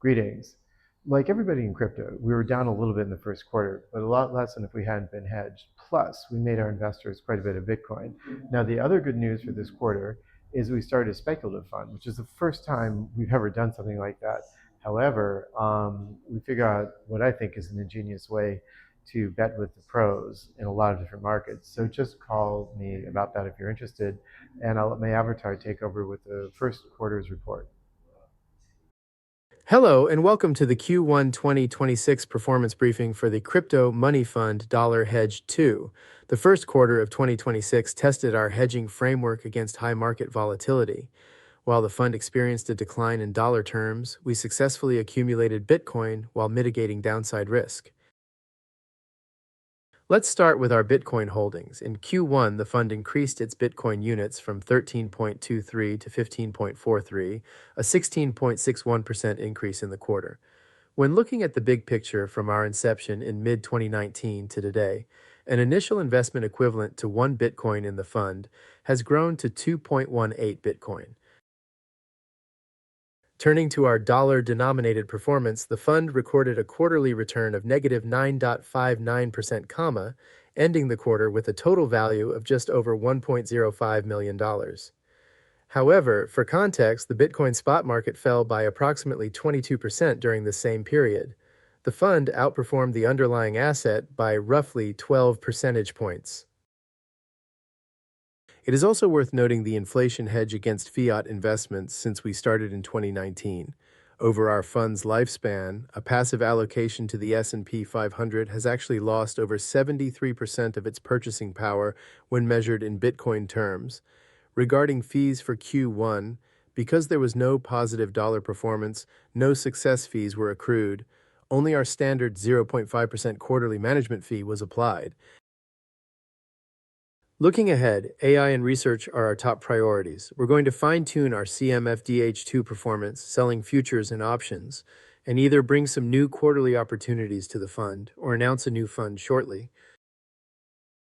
Greetings. Like everybody in crypto, we were down a little bit in the first quarter, but a lot less than if we hadn't been hedged. Plus, we made our investors quite a bit of Bitcoin. Now, the other good news for this quarter is we started a speculative fund, which is the first time we've ever done something like that. However, we figured out what I think is an ingenious way to bet with the pros in a lot of different markets. So just call me about that if you're interested, and I'll let my avatar take over with the first quarter's report. Hello, and welcome to the Q1 2026 performance briefing for the crypto money fund Hedge II. The first quarter of 2026 tested our hedging framework against high market volatility. While the fund experienced a decline in dollar terms, we successfully accumulated Bitcoin while mitigating downside risk. Let's start with our Bitcoin holdings. In Q1, the fund increased its Bitcoin units from 13.23 to 15.43, a 16.61% increase in the quarter. When looking at the big picture from our inception in mid-2019 to today, an initial investment equivalent to 1 Bitcoin in the fund has grown to 2.18 Bitcoin. Turning to our dollar-denominated performance, the fund recorded a quarterly return of negative 9.59%, ending the quarter with a total value of just over $1.05 million. However, for context, the Bitcoin spot market fell by approximately 22% during the same period. The fund outperformed the underlying asset by roughly 12 percentage points. It is also worth noting the inflation hedge against fiat investments since we started in 2019. Over our fund's lifespan, a passive allocation to the S&P 500 has actually lost over 73% of its purchasing power when measured in Bitcoin terms. Regarding fees for Q1, because there was no positive dollar performance, no success fees were accrued. Only our standard 0.5% quarterly management fee was applied. Looking ahead, AI and research are our top priorities. We're going to fine-tune our CMFDH II performance, selling futures and options, and either bring some new quarterly opportunities to the fund or announce a new fund shortly.